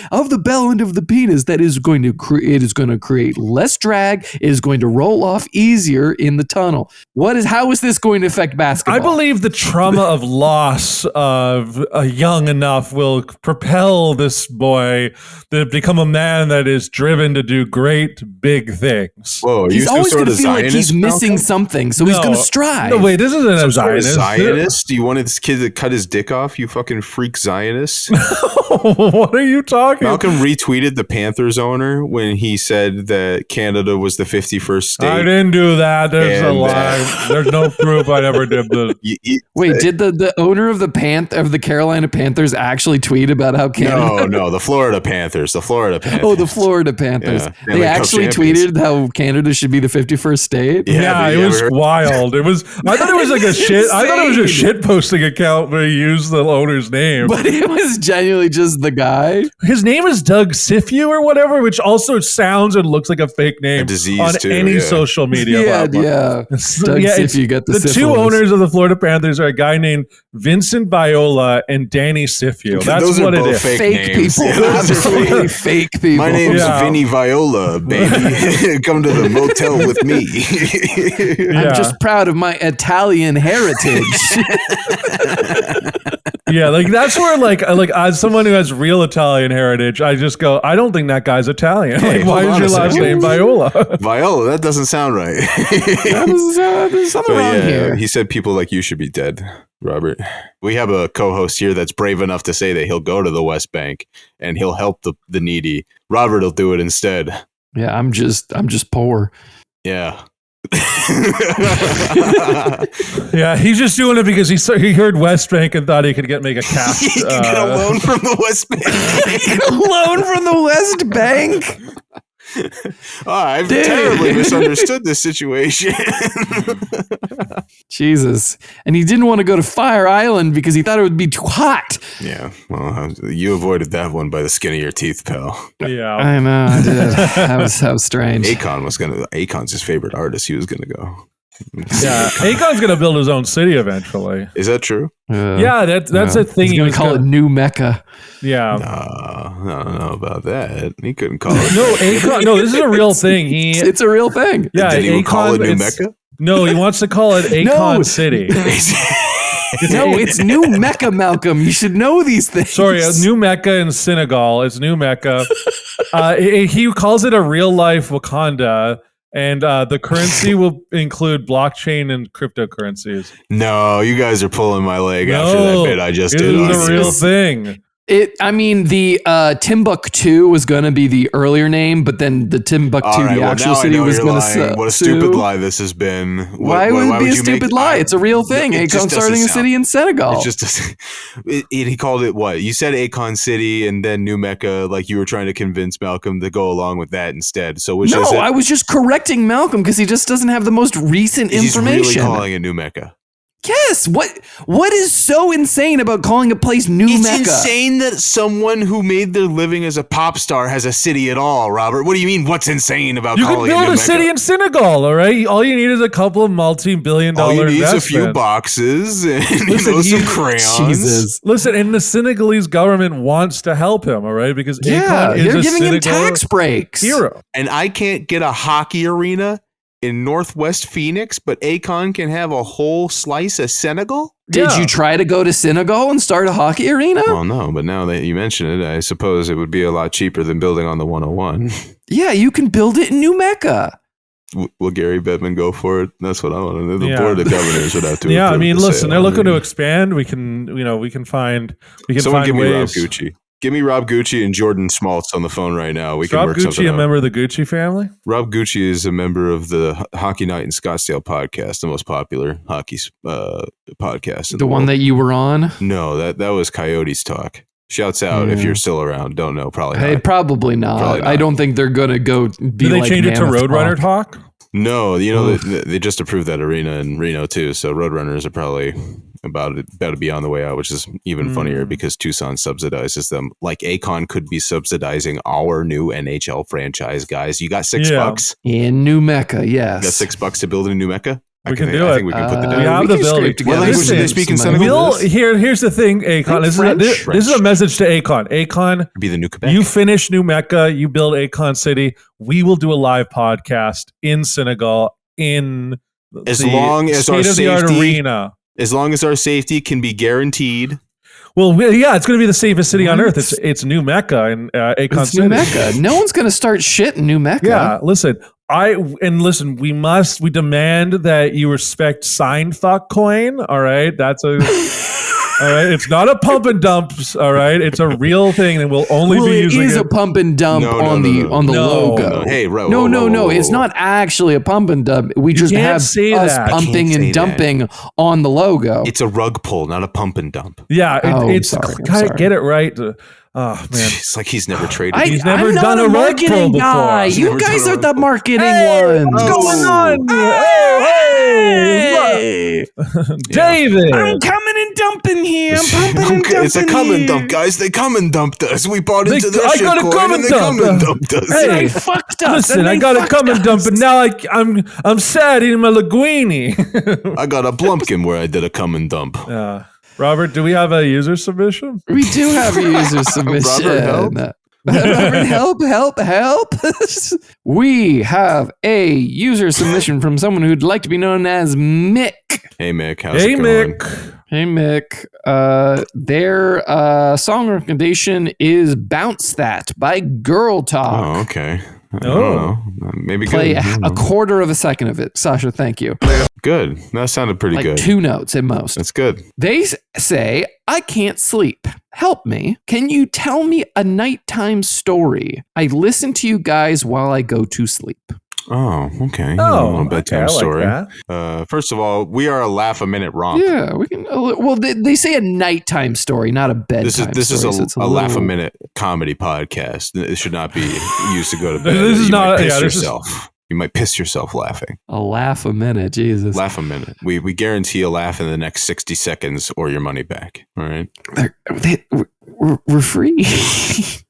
of the bell end of the penis, that is going to create less drag. It is going to roll off easier in the tunnel. How is this going to affect basketball? I believe the trauma of loss of young enough will propel this boy to become a man man that is driven to do great big things. Whoa, are He's you always some going sort to of feel like he's Zionist, missing Malcolm? something, so he's going to strive. No, wait, this isn't a Some sort of Zionist. Zionist? You wanted this kid to cut his dick off, you fucking freak Zionist? What are you talking about? Malcolm retweeted the Panthers owner when he said that Canada was the 51st state. I didn't do that. There's a And, lie. There's no proof I ever did this. Wait, did the owner of the Carolina Panthers actually tweet about how Canada? No, the Florida Panthers. The Florida Panthers. Oh, the Florida Panthers. Yeah. They actually tweeted how Canada should be the 51st state. Yeah, it was wild. It was. I thought it was like a shit. I thought it was a shit posting account where he used the owner's name. But it was genuinely just the guy. His name is Doug Sifu or whatever, which also sounds and looks like a fake name on any social media platform. Yeah. Doug Sifu got the two syphilis. owners of the Florida Panthers are a guy named Vincent Viola and Danny Sifu. That's Those what are it both is. fake names. people. Yeah, Those those are are totally fake people. My name's Yeah. Vinny Viola, baby. Come to the motel with me. I'm just proud of my Italian heritage. Yeah, like that's where like as someone who has real Italian heritage, I just go, I don't think that guy's Italian. Hey, Like, why hold is on your a last second. name Viola? Viola, that doesn't sound right. There's something But wrong here. he said people like you should be dead, Robert. We have a co-host here that's brave enough to say that he'll go to the West Bank and he'll help the needy. Robert will do it instead. Yeah, I'm just poor. Yeah. Yeah, he's just doing it because he heard West Bank and thought he could make a cash. He can get a loan from the West Bank. Loan from the West Bank. I've Dude. terribly misunderstood this situation. Jesus. And he didn't want to go to Fire Island because he thought it would be too hot. Yeah, well, you avoided that one by the skin of your teeth, pal. Yeah. I know, I did. That was strange. Akon's his favorite artist. He was gonna go. Yeah. Akon's going to build his own city eventually. Is that true? Yeah, that's a thing. He's going to call it New Mecca. Yeah. I don't know about that. He couldn't call it. No, Akon. No, this is a real thing. It's a real thing. Yeah, Did he call it New it's- Mecca? No, he wants to call it Akon City. No, it's New Mecca, Malcolm. You should know these things. Sorry, New Mecca in Senegal. It's New Mecca. He calls it a real life Wakanda, and the currency will include blockchain and cryptocurrencies. No, you guys are pulling my leg after that bit I just did. It is on a you. real thing. The Timbuktu was going to be the earlier name, but then the Timbuktu, All right, the well, actual now I city, know was you're going lying. to What a stupid lie this has been. Why would it be a stupid lie? It's a real thing. It just Akon starting a doesn't city in Senegal. It just doesn't. He called it what? You said Akon City and then New Mecca, like you were trying to convince Malcolm to go along with that instead. So which is it? I was just correcting Malcolm because he just doesn't have the most recent He's information. really calling it New Mecca. Yes. What is so insane about calling a place New It's Mecca? insane that someone who made their living as a pop star has a city at all, Robert. What do you mean? What's insane about You can calling it New build a Mecca? city in Senegal, all right? All you need is a couple of multi-billion-dollar All you need is a investments. few boxes and Listen, some crayons. Jesus. Listen, and the Senegalese government wants to help him, all right? Because Yeah, Akon is they're a giving him Senegal tax breaks. hero. And I can't get a hockey arena in Northwest Phoenix, but Akon can have a whole slice of Senegal? Did Yeah. you try to go to Senegal and start a hockey arena? Well, no, but now that you mention it, I suppose it would be a lot cheaper than building on the 101. Yeah, you can build it in New Mecca. Will Gary Bettman go for it? That's what I want to know. The Yeah. board of governors would have to. Yeah, I approve mean, the listen, sale. they're looking to expand. We can find Someone give me Rob ways. Gucci. Give me Rob Gucci and Jordan Schmaltz on the phone right now. We Is can Rob work something Gucci a out. member of the Gucci family? Rob Gucci is a member of the Hockey Night in Scottsdale podcast, the most popular hockey podcast. In The one world. that you were on? No, that was Coyotes Talk. Shouts out if Yeah. you're still around. Don't know, probably Hey, not. probably not. Probably not. I don't think they're going to go be Did they like change it to Mammoth Roadrunner Talk? No, they just approved that arena in Reno too. So Roadrunners are probably about to be on the way out, which is even funnier because Tucson subsidizes them. Like Akon could be subsidizing our new NHL franchise, guys. You got $6? In New Mecca, yes. You got $6 to build a new Mecca? We can do I it. think we can put the We have the can building. scrape together What language do they some speak in money. Senegal? Here's the thing, Akon. This is a message to Akon. Akon, Be the new Quebec. you finish New Mecca, you build Akon City. We will do a live podcast in Senegal in As long as our state-of-the-art safety- arena. As long as our safety can be guaranteed. Well, yeah, it's going to be the safest city on earth. It's New Mecca and Akon It's City. New Mecca. No one's going to start shit in New Mecca. Yeah, listen. We demand that you respect Seinfuck coin. All right, all right. It's not a pump and dumps. All right, it's a real thing, and we'll only be using it. It is a pump and dump on the logo. No. Hey, no. It's not actually a pump and dump. We just have us pumping and dumping on the logo. It's a rug pull, not a pump and dump. Yeah, it's sorry. gotta get it right. Oh man, It's like he's never traded. He's never I'm not done a rug pull marketing before. guy. You guys are the marketing ones. What's going on? Hey, David. I'm coming and dumping here. I'm pumping and dumping. It's a come and dump, guys. They come and dumped us. We bought into their I shit gotta coin come and and they come and dump. dumped us. Hey, They fucked us. listen, I gotta come and dump, and now I'm sad eating my linguine. I got a Blumpkin where I did a come and dump. Robert, do we have a user submission? We do have a user submission. Robert, help. Robert, help. We have a user submission from someone who'd like to be known as Mick. Hey, Mick. How's it going? Hey, Mick. Their song recommendation is Bounce That by Girl Talk. Oh, okay. I don't know. Maybe Play good. a quarter of a second of it. Sasha, thank you. Good. That sounded pretty Like good. 2 notes at most. That's good. They say, I can't sleep. Help me. Can you tell me a nighttime story? I listen to you guys while I go to sleep. Oh, okay. Oh, a little bedtime okay, I like story. that. First of all, we are a laugh a minute romp. Yeah, we can. Well, they say a nighttime story, not a bedtime. This is story, a laugh a minute comedy podcast. It should not be used to go to bed. This is You not- might piss yeah, this is- yourself. You might piss yourself laughing. a laugh a minute. Jesus, Laugh a minute. We guarantee a laugh in the next 60 seconds or your money back. All right. we're free.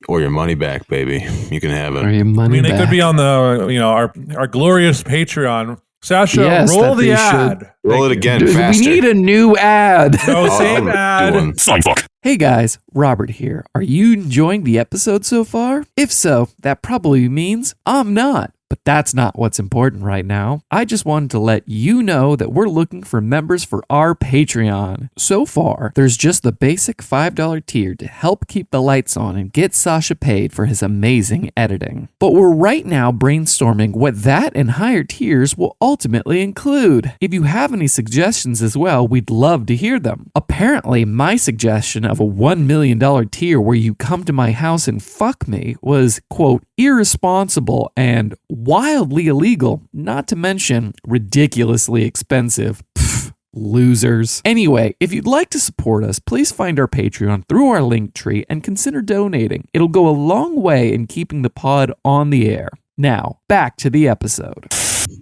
Or your money back, baby. You can have Or it. your money They could back. be on the our glorious Patreon. Sasha, Yes, roll that the they ad. Roll it again Dude, faster. we need a new ad. No, I'll same do ad. one. Seinfuck. Hey guys, Robert here. Are you enjoying the episode so far? If so, that probably means I'm not. But that's not what's important right now. I just wanted to let you know that we're looking for members for our Patreon. So far, there's just the basic $5 tier to help keep the lights on and get Sasha paid for his amazing editing. But we're right now brainstorming what that and higher tiers will ultimately include. If you have any suggestions as well, we'd love to hear them. Apparently, my suggestion of a $1 million tier where you come to my house and fuck me was, quote, irresponsible and wildly illegal, not to mention ridiculously expensive. Pfft, losers. Anyway, if you'd like to support us, please find our Patreon through our link tree and consider donating. It'll go a long way in keeping the pod on the air. Now, back to the episode.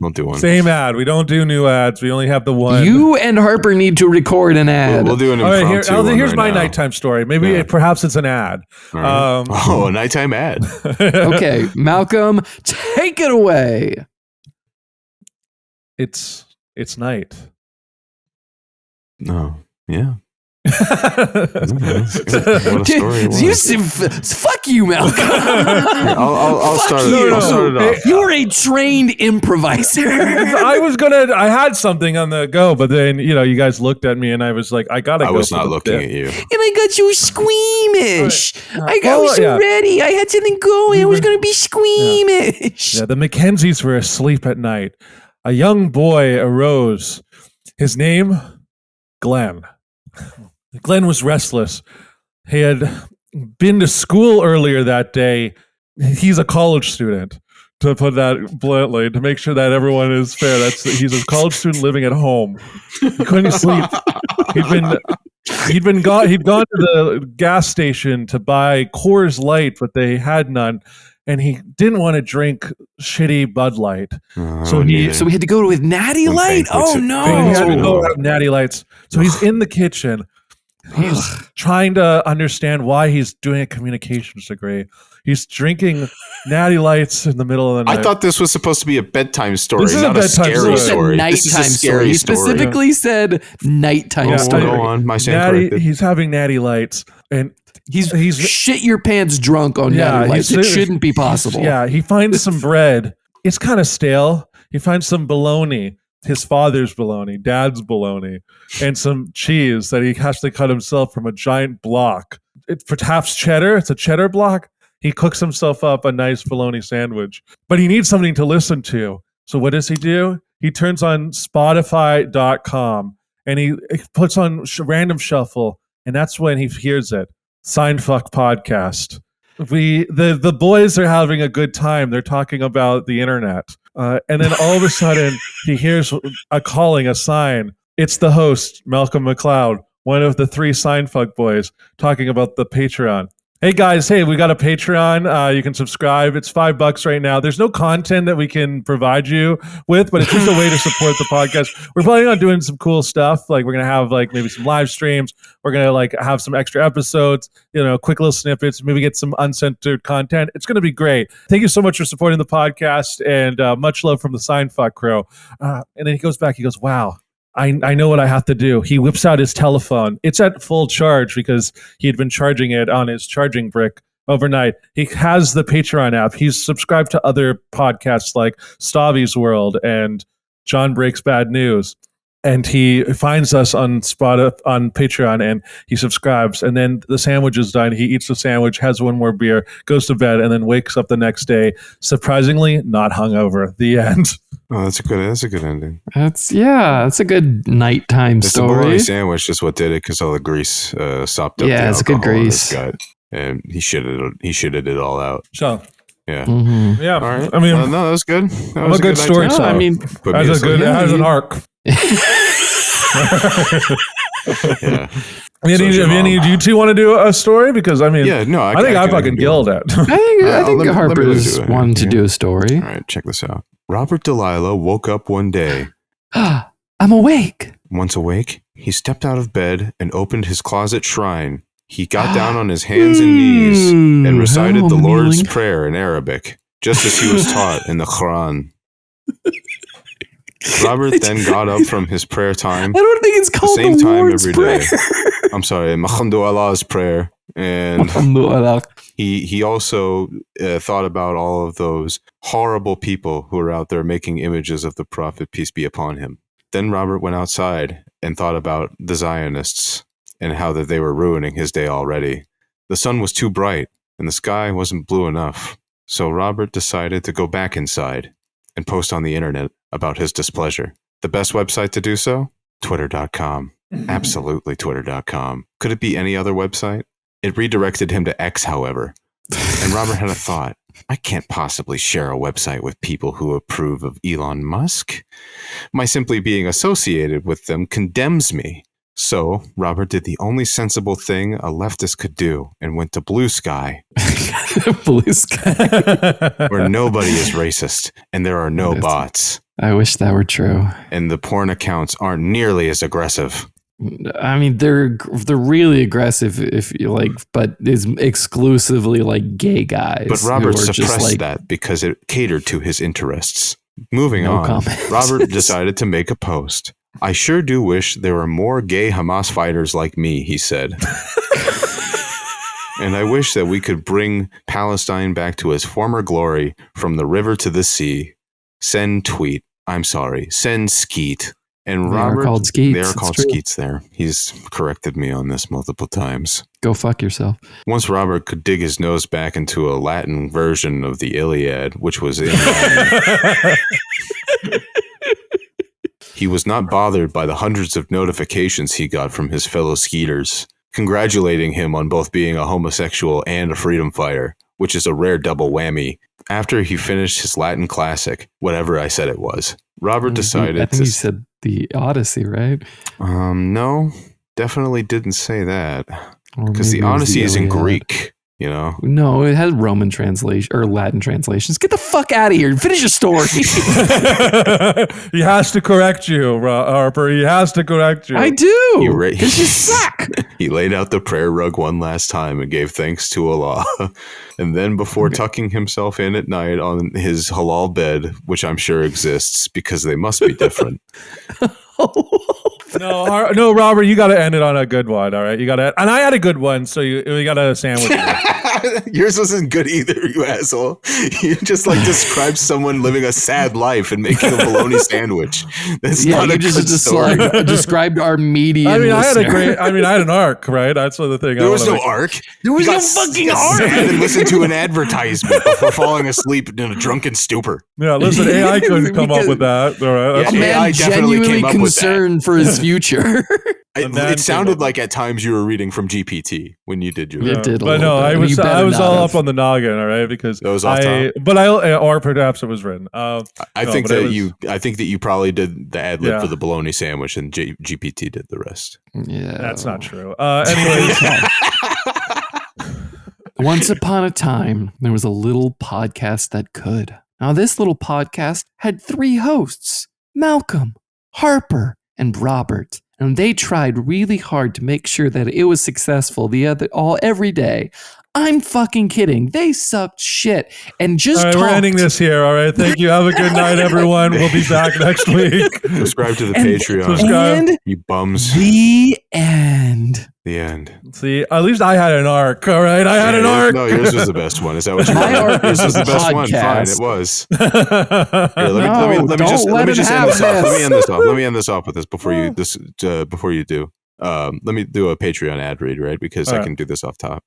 We'll do one. Same ad. We don't do new ads. We only have the one. You and Harper need to record an ad. We'll do an All right, impromptu one here's right my now. nighttime story. Maybe perhaps it's an ad. All right. A nighttime ad. Okay, Malcolm, take it away. It's night. No. Yeah. What a story it was. Fuck you, Malcolm. I'll Fuck start you. it. I'll start it off. You are a trained improviser. I had something on the go, but then you guys looked at me and I was like, I gotta I go. was for not the looking bit. at you. And I got you squeamish. I was so yeah. ready. I had something going. I was going to be squeamish. Yeah, the Mackenzies were asleep at night. A young boy arose. His name, Glenn. Glenn was restless. He had been to school earlier that day. He's a college student, to put that bluntly, to make sure that everyone is fair. He's a college student living at home. He couldn't sleep. He'd gone to the gas station to buy Coors Light, but they had none. And he didn't want to drink shitty Bud Light. So he had to go with Natty When Light. banquets- Oh, no. He had to go have Natty Lights. So he's in the kitchen. He's trying to understand why he's doing a communications degree. He's drinking Natty Lights in the middle of the night. I thought this was supposed to be a bedtime story, This is a not a bedtime scary story. story. Nighttime This is a scary He story. specifically said nighttime Yeah, story. Go on. My stand Natty, corrected. he's having Natty Lights, and He's shit your pants drunk on Natty Lights. It shouldn't be possible. Yeah, he finds some bread. It's kind of stale. He finds some bologna. his father's bologna, dad's bologna, and some cheese that he has to cut himself from a giant block. For half cheddar, it's a cheddar block. He cooks himself up a nice bologna sandwich, but he needs something to listen to. So what does he do? He turns on Spotify.com and he puts on random shuffle, and that's when he hears it. Seinfuck podcast. The boys are having a good time. They're talking about the internet. And then all of a sudden, he hears a calling, a sign. It's the host, Malcolm McLeod, one of the 3 Seinfuck boys, talking about the Patreon. Hey guys, we got a Patreon. You can subscribe. It's $5 right now. There's no content that we can provide you with, but it's just a way to support the podcast. We're planning on doing some cool stuff. Like we're gonna have maybe some live streams. We're gonna have some extra episodes. Quick little snippets. Maybe get some uncensored content. It's gonna be great. Thank you so much for supporting the podcast, and much love from the Seinfuck crew. And then he goes back. He goes, "Wow. I know what I have to do." He whips out his telephone. It's at full charge because he had been charging it on his charging brick overnight. He has the Patreon app. He's subscribed to other podcasts like Stavi's World and John Breaks Bad News. And he finds us on Patreon, and he subscribes. And then the sandwich is done. He eats the sandwich, has one more beer, goes to bed, and then wakes up the next day, surprisingly not hungover. The end. Oh, that's a good ending. That's a good nighttime story. The bologna sandwich is what did it because all the grease sopped up. Yeah, the it's good alcohol in grease. his gut, and he shitted it all out. So yeah, yeah. All right. I mean, no, that was good. That I'm was a good story. No, I mean, it has an arc. Yeah. Do you two want to do a story? Because I mean, I think I fucking killed it. I think Harper's wanted to do a story. All right, check this out. Robert Delilah woke up one day. I'm awake. Once awake, he stepped out of bed and opened his closet shrine. He got down on his hands and knees and recited the Lord's Prayer in Arabic, just as he was taught in the Quran. Robert then got up from his prayer time. I don't think it's called the same time Lord's every day. Prayer. I'm sorry, Allah's prayer. And he also thought about all of those horrible people who are out there making images of the Prophet, peace be upon him. Then Robert went outside and thought about the Zionists and how that they were ruining his day already. The sun was too bright and the sky wasn't blue enough. So Robert decided to go back inside and post on the internet about his displeasure. The best website to do so? Twitter.com. Absolutely Twitter.com. Could it be any other website? It redirected him to X, however. And Robert had a thought. I can't possibly share a website with people who approve of Elon Musk. My simply being associated with them condemns me. So Robert did the only sensible thing a leftist could do and went to Blue Sky. Blue Sky. Where nobody is racist and there are no bots. I wish that were true. And the porn accounts aren't nearly as aggressive. I mean, they're really aggressive if you like, but it's exclusively like gay guys. But Robert suppressed that because it catered to his interests. Moving on, comment. Robert decided to make a post. I sure do wish there were more gay Hamas fighters like me, he said. And I wish that we could bring Palestine back to its former glory from the river to the sea. Send tweet. I'm sorry. Send skeet. And They Robert, are called skeets. They are It's called true. skeets there. He's corrected me on this multiple times. Go fuck yourself. Once Robert could dig his nose back into a Latin version of the Iliad, which was in Latin, he was not bothered by the hundreds of notifications he got from his fellow skeeters, congratulating him on both being a homosexual and a freedom fighter, which is a rare double whammy. After he finished his Latin classic, whatever I said it was, Robert decided I think you said the Odyssey, right? No, definitely didn't say that. Or Because the maybe it was Odyssey is in Iliad. Greek, you know? No, it has Roman translation or Latin translations. Get the fuck out of here. Finish your story. He has to correct you, Harper. He has to correct you. I do. You're right. Because you suck. He laid out the prayer rug one last time and gave thanks to Allah. And then before tucking himself in at night on his halal bed, which I'm sure exists because they must be different. No, Robert, you got to end it on a good one. All right, you got to, and I had a good one, so we got to sandwich it. Yours wasn't good either, you asshole. You just like described someone living a sad life and making a bologna sandwich. That's not a good story. Described our median. I listener. I had an arc, right? That's the thing. There was no arc. There was no fucking arc. And listen to an advertisement before falling asleep in a drunken stupor. Yeah, listen, AI couldn't come up with that. All right. A man genuinely concerned for his future. It sounded like at times you were reading from GPT when you did your. It did, but no, I was all up on the noggin, all right, because that was off top. Or perhaps it was written. I think that you probably did the ad lib for the bologna sandwich, and GPT did the rest. Yeah, that's not true. Anyways. Once upon a time, there was a little podcast that could. Now, this little podcast had 3 hosts, Malcolm, Harper, and Robert. And they tried really hard to make sure that it was successful every day. I'm fucking kidding. They sucked shit and just all right, we're ending this here. All right. Thank you. Have a good night, everyone. We'll be back next week. Subscribe to the Patreon. Subscribe. You bums. The end. The end. See, at least I had an arc. All right. I had an arc. No, yours was the best one. Is that what you My arc yours was the best podcast. one? Fine, it was. Here, let me him just have end this off. this. Let me end this off with this before you do. Let me do a Patreon ad read, right? Because I can do this off top.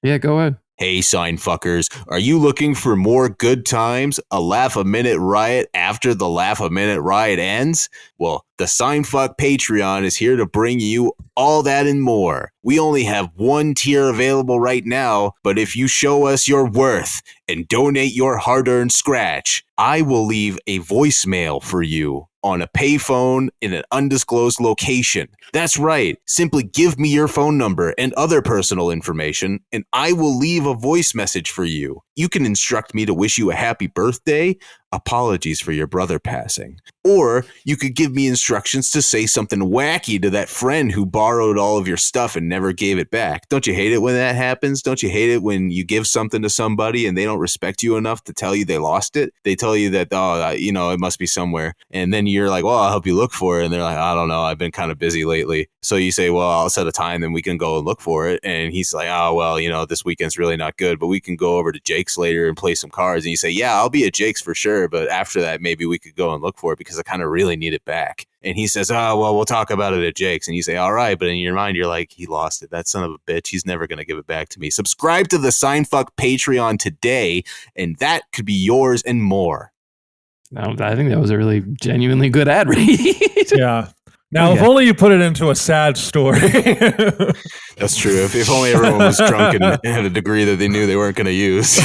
Yeah, go ahead. Hey, Seinfuckers, are you looking for more good times? A laugh-a-minute riot after the laugh-a-minute riot ends? Well, the Seinfuck Patreon is here to bring you all that and more. We only have 1 tier available right now, but if you show us your worth and donate your hard-earned scratch, I will leave a voicemail for you on a payphone in an undisclosed location. That's right. Simply give me your phone number and other personal information, and I will leave a voice message for you. You can instruct me to wish you a happy birthday, apologies for your brother passing. Or you could give me instructions to say something wacky to that friend who borrowed all of your stuff and never gave it back. Don't you hate it when that happens? Don't you hate it when you give something to somebody and they don't respect you enough to tell you they lost it? They tell you that, it must be somewhere. And then you're like, well, I'll help you look for it. And they're like, I don't know, I've been kind of busy lately. So you say, well, I'll set a time and we can go and look for it. And he's like, oh, well, this weekend's really not good, but we can go over to Jake's later and play some cards. And you say, yeah, I'll be at Jake's for sure. But after that, maybe we could go and look for it because I kind of really need it back. And he says, oh, well, we'll talk about it at Jake's. And you say, all right. But in your mind, you're like, he lost it. That son of a bitch. He's never going to give it back to me. Subscribe to the Seinfuck Patreon today, and that could be yours and more. No, I think that was a really genuinely good ad read. Yeah. Now, if only you put it into a sad story. That's true. If only everyone was drunk and had a degree that they knew they weren't going to use.